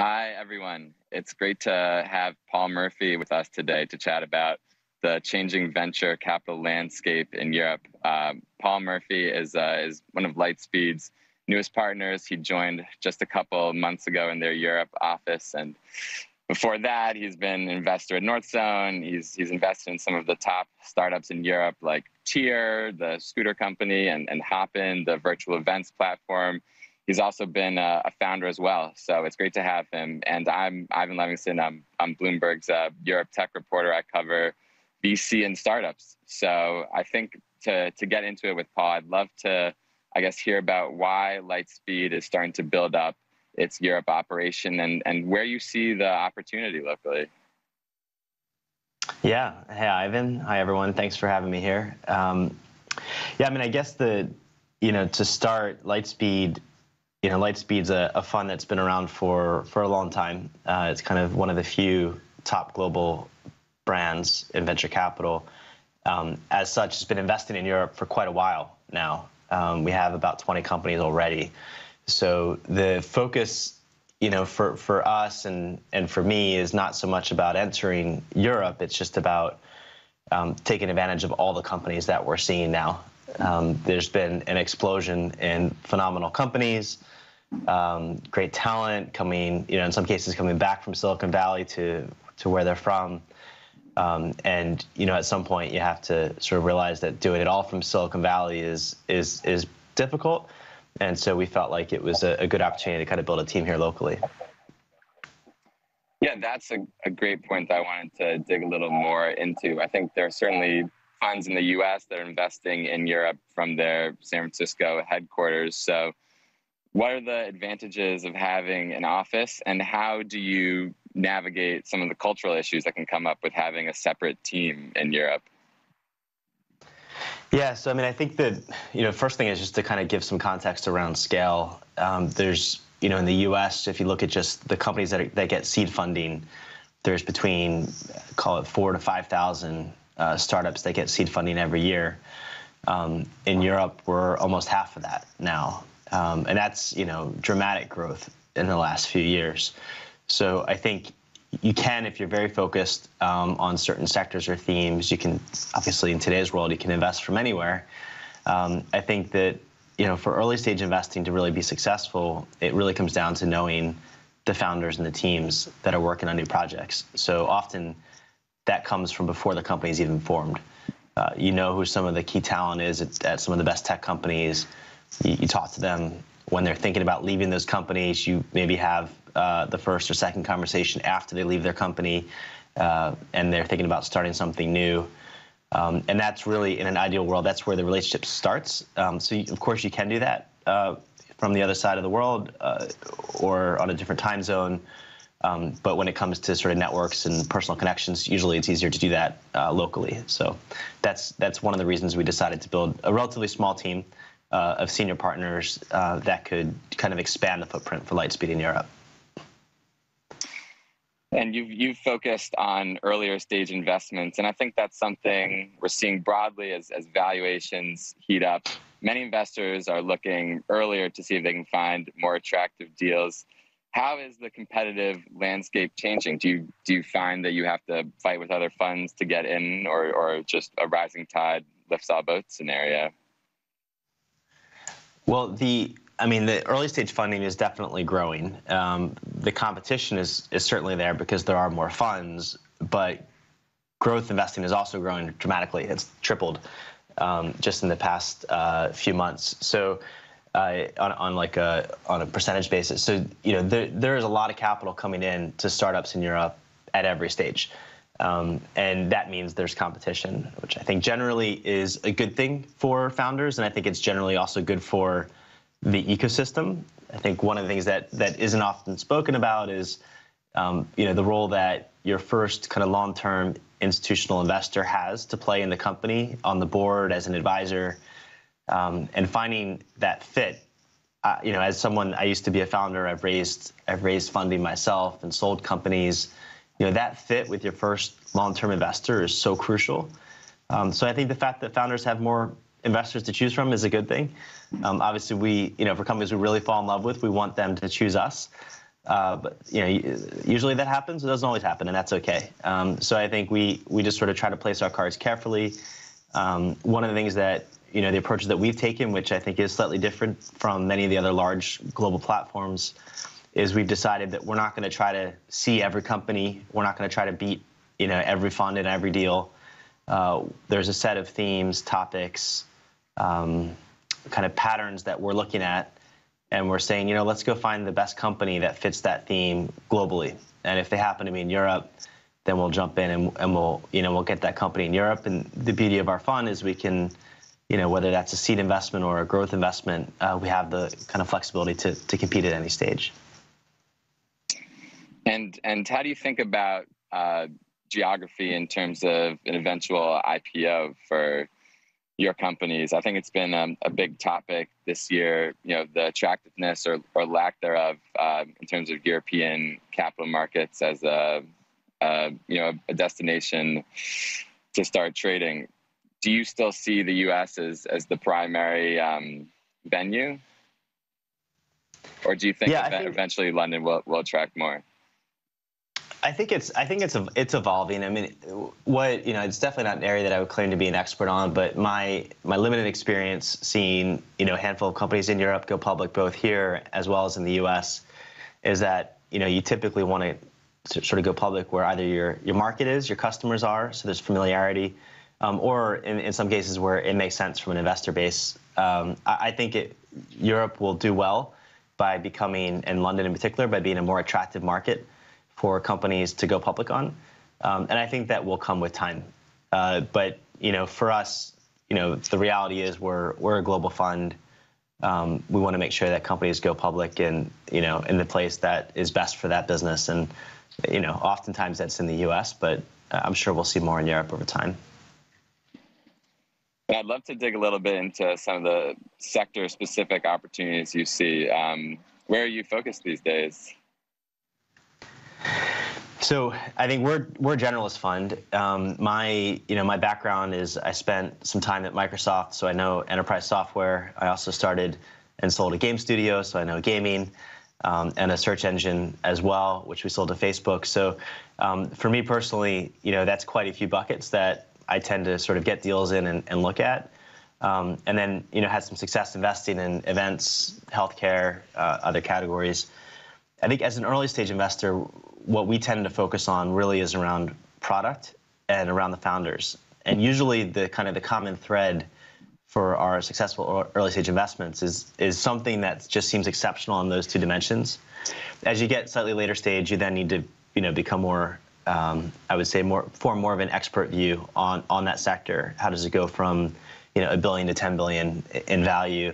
Hi, everyone. It's great to have Paul Murphy with us today to chat about the changing venture capital landscape in Europe. Paul Murphy is one of Lightspeed's newest partners. He joined just a couple months ago in their Europe office, and before that, he's been an investor at Northzone. He's invested in some of the top startups in Europe, like Tier, the scooter company, and Hopin, the virtual events platform. He's also been a founder as well, so it's great to have him. And I'm Ivan Levingston. I'm Bloomberg's Europe tech reporter. I cover VC and startups. So I think to get into it with Paul, I'd love to, hear about why Lightspeed is starting to build up its Europe operation and where you see the opportunity locally. Yeah. Hey, Ivan. Hi, everyone. Thanks for having me here. I guess to start, Lightspeed's a fund that's been around for a long time. It's kind of one of the few top global brands in venture capital. As such, it's been investing in Europe for quite a while now. We have about 20 companies already. So the focus, for us and for me is not so much about entering Europe. It's just about taking advantage of all the companies that we're seeing now. There's been an explosion in phenomenal companies, great talent coming, in some cases coming back from Silicon Valley to where they're from. At some point you have to sort of realize that doing it all from Silicon Valley is difficult. And so we felt like it was a good opportunity to kind of build a team here locally. Yeah, that's a great point that I wanted to dig a little more into. I think there are certainly funds in the US that are investing in Europe from their San Francisco headquarters. So what are the advantages of having an office, and how do you navigate some of the cultural issues that can come up with having a separate team in Europe? Yeah, so I think that, first thing is just to kind of give some context around scale. There's, in the US, if you look at just the companies that get seed funding, there's between, call it 4,000 to 5,000 startups that get seed funding every year. In Europe, we're almost half of that now. And that's, dramatic growth in the last few years. So I think you can, if you're very focused on certain sectors or themes, you can, obviously in today's world, you can invest from anywhere. I think that, for early stage investing to really be successful, it really comes down to knowing the founders and the teams that are working on new projects. So often that comes from before the company's even formed. You know who some of the key talent is at some of the best tech companies. You talk to them when they're thinking about leaving those companies. You maybe have the first or second conversation after they leave their company, and they're thinking about starting something new. And that's really, in an ideal world, that's where the relationship starts. Of course, you can do that from the other side of the world or on a different time zone. But when it comes to sort of networks and personal connections, usually it's easier to do that locally. So that's one of the reasons we decided to build a relatively small team of senior partners that could kind of expand the footprint for Lightspeed in Europe. And you've focused on earlier stage investments, and I think that's something we're seeing broadly as valuations heat up. Many investors are looking earlier to see if they can find more attractive deals. How is the competitive landscape changing? Do you find that you have to fight with other funds to get in, or just a rising tide lifts all boats scenario? Well, the early stage funding is definitely growing. The competition is certainly there because there are more funds, but growth investing is also growing dramatically. It's tripled just in the past few months. So on a percentage basis. So there is a lot of capital coming in to startups in Europe at every stage. And that means there's competition, which I think generally is a good thing for founders, and I think it's generally also good for the ecosystem. I think one of the things that isn't often spoken about is the role that your first kind of long-term institutional investor has to play in the company, on the board, as an advisor, and finding that fit. As someone, I used to be a founder. I've raised funding myself and sold companies. That fit with your first long-term investor is so crucial. So I think the fact that founders have more investors to choose from is a good thing. Obviously, for companies we really fall in love with, we want them to choose us. But usually that happens. It doesn't always happen, and that's okay. So I think we just sort of try to place our cards carefully. One of the things that the approaches that we've taken, which I think is slightly different from many of the other large global platforms, is we've decided that we're not going to try to see every company. We're not going to try to beat every fund in every deal. There's a set of themes, topics, kind of patterns that we're looking at, and we're saying, let's go find the best company that fits that theme globally. And if they happen to be in Europe, then we'll jump in and we'll get that company in Europe. And the beauty of our fund is we can, whether that's a seed investment or a growth investment, we have the kind of flexibility to compete at any stage. And how do you think about geography in terms of an eventual IPO for your companies? I think it's been a big topic this year, the attractiveness or lack thereof in terms of European capital markets as a destination to start trading. Do you still see the U.S. as the primary venue? Or do you think eventually London will attract more? I think it's evolving. I mean, it's definitely not an area that I would claim to be an expert on, but my limited experience seeing a handful of companies in Europe go public, both here as well as in the U.S., is that you typically want to sort of go public where either your market is, your customers are, so there's familiarity, or in some cases where it makes sense from an investor base. I think Europe will do well by becoming, and London in particular, by being a more attractive market for companies to go public on, and I think that will come with time. But for us, the reality is we're a global fund. We want to make sure that companies go public in the place that is best for that business, and oftentimes that's in the U.S., but I'm sure we'll see more in Europe over time. I'd love to dig a little bit into some of the sector-specific opportunities you see. Where are you focused these days? So I think we're a generalist fund. My background is I spent some time at Microsoft, so I know enterprise software. I also started and sold a game studio, so I know gaming, and a search engine as well, which we sold to Facebook. So for me personally, that's quite a few buckets that I tend to sort of get deals in and look at. And then had some success investing in events, healthcare, other categories. I think as an early stage investor, what we tend to focus on really is around product and around the founders. And usually the common thread for our successful early stage investments is something that just seems exceptional on those two dimensions. As you get slightly later stage, you then need to become more, I would say, form more of an expert view on that sector. How does it go from $1 billion to 10 billion in value?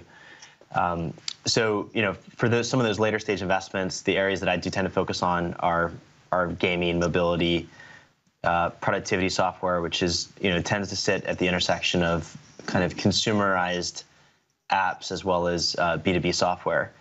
So for some of those later stage investments, the areas that I do tend to focus on are gaming, mobility, productivity software, which is tends to sit at the intersection of kind of consumerized apps as well as B2B software.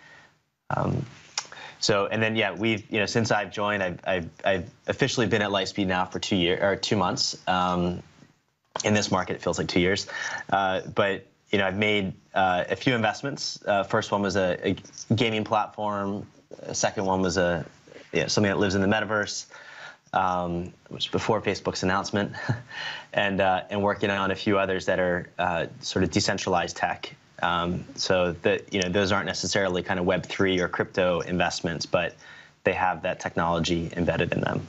So and then we've since I've joined, I've officially been at Lightspeed now for 2 months. In this market, it feels like 2 years, but I've made a few investments. First one was a gaming platform. Second one was something that lives in the Metaverse, which was before Facebook's announcement, and working on a few others that are sort of decentralized tech. So that those aren't necessarily kind of Web3 or crypto investments, but they have that technology embedded in them.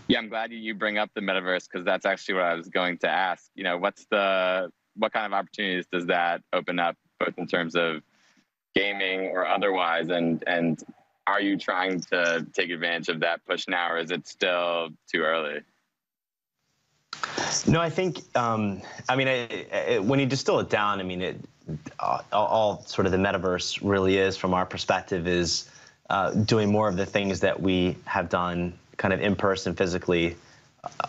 Yeah, I'm glad you bring up the Metaverse, because that's actually what I was going to ask. What kind of opportunities does that open up, both in terms of gaming or otherwise, and are you trying to take advantage of that push now, or is it still too early? No, I think, when you distill it down, all sort of the Metaverse really is, from our perspective, is doing more of the things that we have done kind of in person, physically,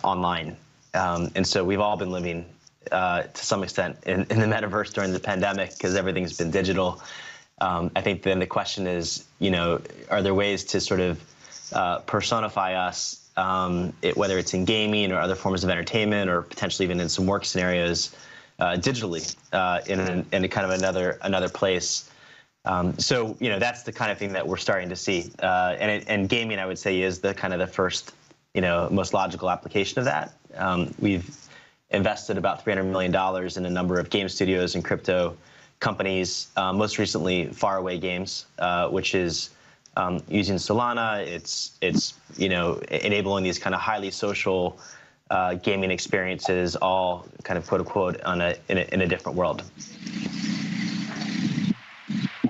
online. And so we've all been living to some extent in the Metaverse during the pandemic, because everything's been digital. I think then the question is, are there ways to sort of personify us, whether it's in gaming or other forms of entertainment, or potentially even in some work scenarios, digitally, in a kind of another place. So that's the kind of thing that we're starting to see, and gaming, I would say, is the kind of the first most logical application of that. We've invested about $300 million in a number of game studios and crypto companies, most recently Faraway Games, which is using Solana. It's enabling these kind of highly social gaming experiences, all kind of quote unquote in a different world.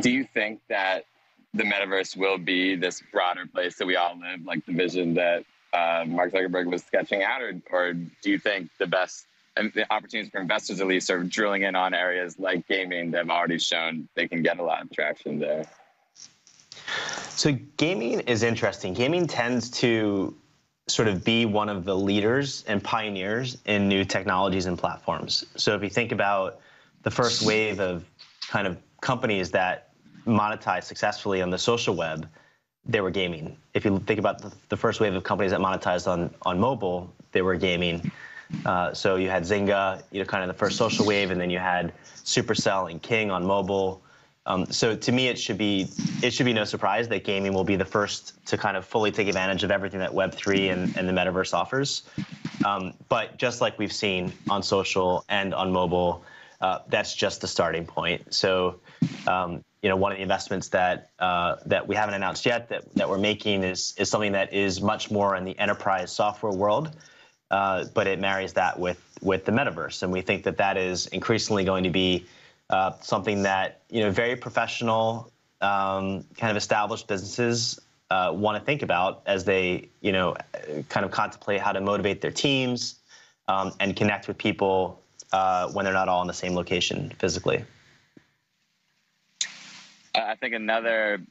Do you think that the metaverse will be this broader place that we all live, like the vision that Mark Zuckerberg was sketching out, or do you think the best and the opportunities for investors, at least, are drilling in on areas like gaming that have already shown they can get a lot of traction there? So gaming is interesting. Gaming tends to sort of be one of the leaders and pioneers in new technologies and platforms. So if you think about the first wave of kind of companies that monetize successfully on the social web, they were gaming. If you think about the first wave of companies that monetized on mobile, they were gaming. So you had Zynga, kind of the first social wave, and then you had Supercell and King on mobile. So to me, it should be no surprise that gaming will be the first to kind of fully take advantage of everything that Web3 and the metaverse offers. But just like we've seen on social and on mobile, that's just the starting point. So one of the investments that we haven't announced yet that we're making is something that is much more in the enterprise software world. But it marries that with the metaverse, and we think that is increasingly going to be something that very professional, kind of established businesses want to think about as they kind of contemplate how to motivate their teams and connect with people when they're not all in the same location physically. I think another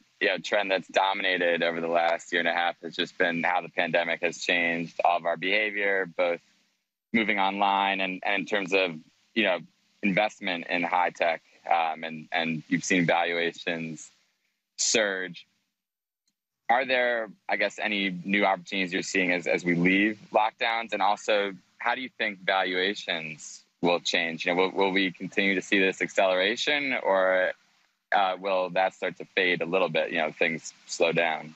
trend that's dominated over the last year and a half has just been how the pandemic has changed all of our behavior, both moving online and in terms of investment in high tech, and you've seen valuations surge. Are there, I guess, any new opportunities you're seeing as we leave lockdowns? And also, how do you think valuations will change? Will we continue to see this acceleration, or will that start to fade a little bit? Things slow down.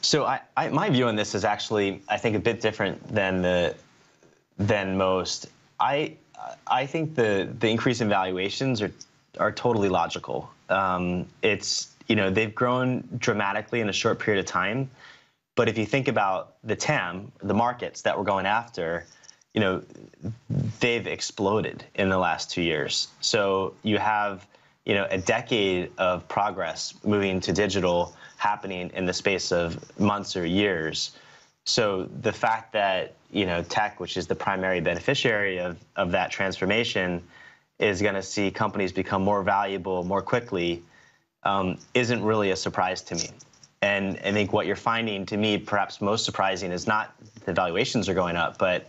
So my view on this is actually, I think, a bit different than most. I think the increase in valuations are totally logical. They've grown dramatically in a short period of time, but if you think about the TAM, the markets that we're going after, they've exploded in the last 2 years. So you have a decade of progress moving to digital happening in the space of months or years. So the fact that tech, which is the primary beneficiary of that transformation, is going to see companies become more valuable more quickly isn't really a surprise to me. And I think what you're finding, to me, perhaps most surprising, is not the valuations are going up, but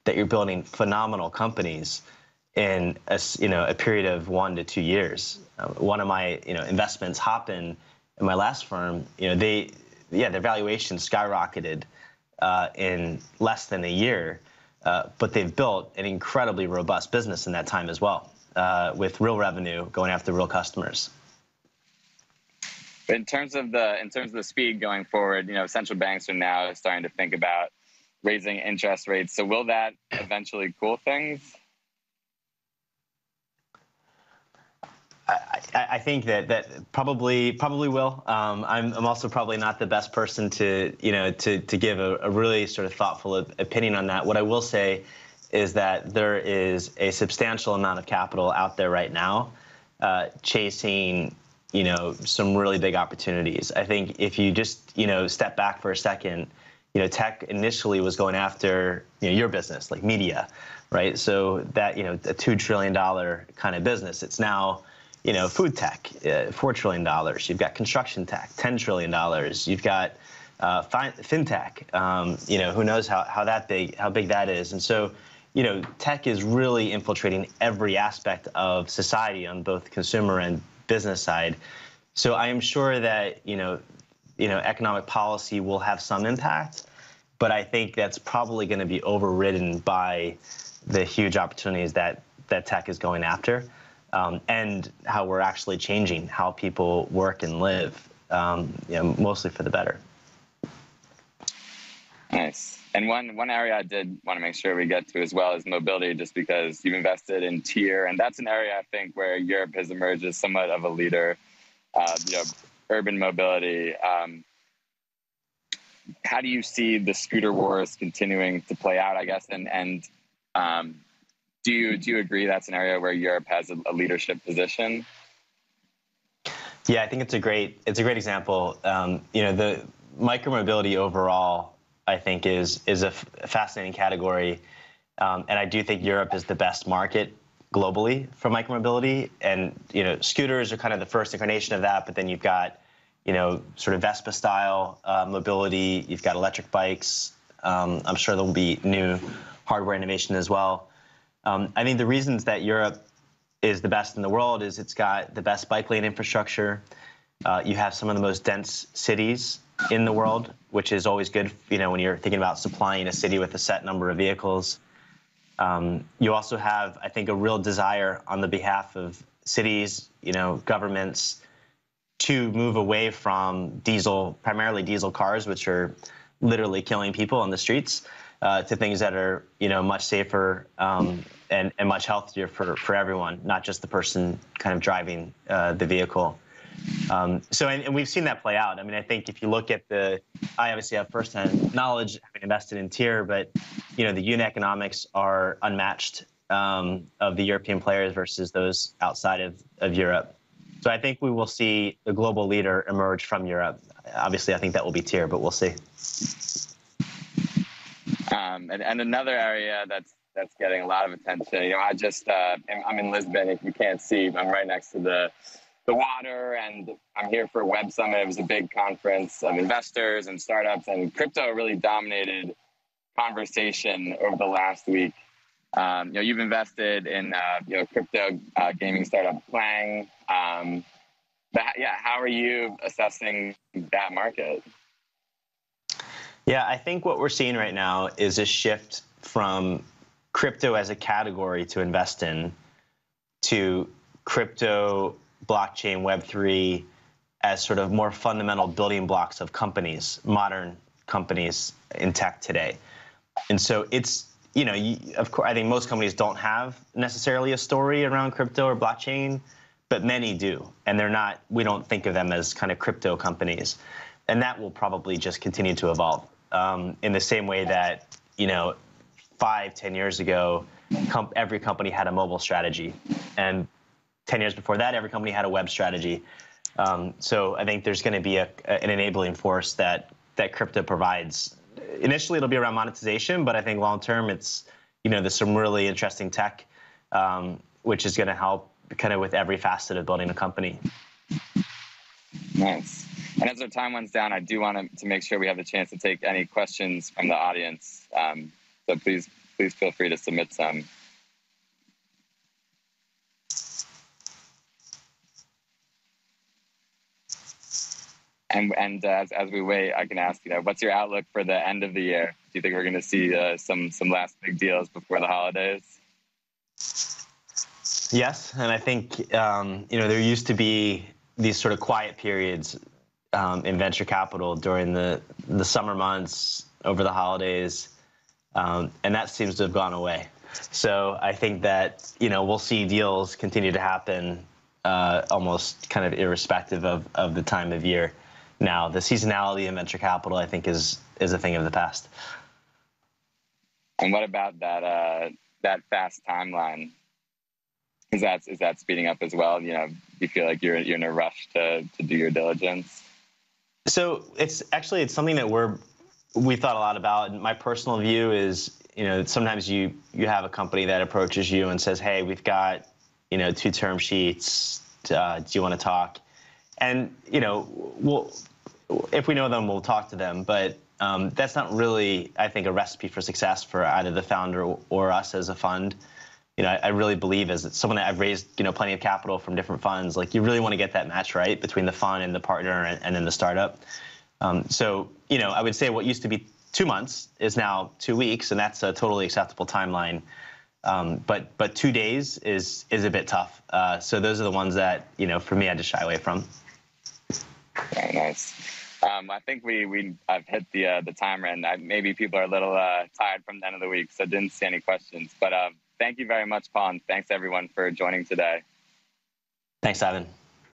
that you're building phenomenal companies in a period of 1 to 2 years. One of my investments, Hopin, in my last firm, their valuation skyrocketed in less than a year, but they've built an incredibly robust business in that time as well, with real revenue going after real customers. In terms of the speed going forward, central banks are now starting to think about raising interest rates. So will that eventually cool things? I think that probably will. I'm also probably not the best person to give a really sort of thoughtful opinion on that. What I will say is that there is a substantial amount of capital out there right now chasing some really big opportunities. I think if you just step back for a second, tech initially was going after your business, like media, right? So that a $2 trillion kind of business. It's now food tech, $4 trillion. You've got construction tech, $10 trillion. You've got fintech. Who knows how big that is. And so, tech is really infiltrating every aspect of society on both consumer and business side. So I am sure that economic policy will have some impact, but I think that's probably going to be overridden by the huge opportunities that tech is going after. and how we're actually changing how people work and live, mostly for the better. Nice. And one area I did want to make sure we get to as well is mobility, just because you've invested in Tier, and that's an area I think where Europe has emerged as somewhat of a leader. Urban mobility. How do you see the scooter wars continuing to play out, I guess, and do you agree that's an area where Europe has a leadership position? Yeah, I think it's a great example. The micromobility overall, I think, is a fascinating category, and I do think Europe is the best market globally for micromobility. And scooters are kind of the first incarnation of that, but then you've got sort of Vespa style mobility. You've got electric bikes. I'm sure there will be new hardware innovation as well. I think the reasons that Europe is the best in the world is it's got the best bike lane infrastructure. You have some of the most dense cities in the world, which is always good, when you're thinking about supplying a city with a set number of vehicles. You also have, I think, a real desire on the behalf of cities, governments, to move away from primarily diesel cars, which are literally killing people on the streets, to things that are, much safer and much healthier for everyone, not just the person kind of driving the vehicle. And we've seen that play out. I mean, I think if you look at I obviously have firsthand knowledge, having invested in Tier, but the unit economics are unmatched of the European players versus those outside of Europe. So I think we will see the global leader emerge from Europe. Obviously, I think that will be Tier, but we'll see. And another area that's getting a lot of attention. I'm in Lisbon. If you can't see, I'm right next to the water, and I'm here for Web Summit. It was a big conference of investors and startups, and crypto really dominated conversation over the last week. You've invested in crypto gaming startup Clang. How are you assessing that market? Yeah, I think what we're seeing right now is a shift from crypto as a category to invest in to crypto, blockchain, Web3 as sort of more fundamental building blocks of companies, modern companies in tech today. And so it's, of course, I think most companies don't have necessarily a story around crypto or blockchain, but many do. And we don't think of them as kind of crypto companies. And that will probably just continue to evolve in the same way that, 5-10 years ago, every company had a mobile strategy. And 10 years before that, every company had a web strategy. So I think there's going to be an enabling force that crypto provides. Initially, it'll be around monetization, but I think long term, it's there's some really interesting tech, which is going to help kind of with every facet of building a company. Nice. And as our time runs down, I do want to make sure we have the chance to take any questions from the audience. So please feel free to submit some. And as we wait, I can ask, what's your outlook for the end of the year? Do you think we're going to see some last big deals before the holidays? Yes, and I think there used to be these sort of quiet periods in venture capital during the summer months, over the holidays, and that seems to have gone away. So I think that we'll see deals continue to happen almost kind of irrespective of the time of year. Now, the seasonality in venture capital, I think, is a thing of the past. And what about that fast timeline? Is that speeding up as well? Do you feel like you're in a rush to do your diligence? So it's something that we thought a lot about. And my personal view is, sometimes you have a company that approaches you and says, "Hey, we've got 2 term sheets. Do you want to talk?" And if we know them, we'll talk to them. But that's not really, I think, a recipe for success for either the founder or us as a fund. I really believe, as someone that I've raised plenty of capital from different funds, like you really want to get that match right between the fund and the partner and then the startup. So I would say what used to be 2 months is now 2 weeks, and that's a totally acceptable timeline. But 2 days is a bit tough. So those are the ones that, for me, I just shy away from. Very nice. I think I've hit the timer, and maybe people are a little tired from the end of the week, so didn't see any questions. But thank you very much, Paul, and thanks everyone for joining today. Thanks, Ivan.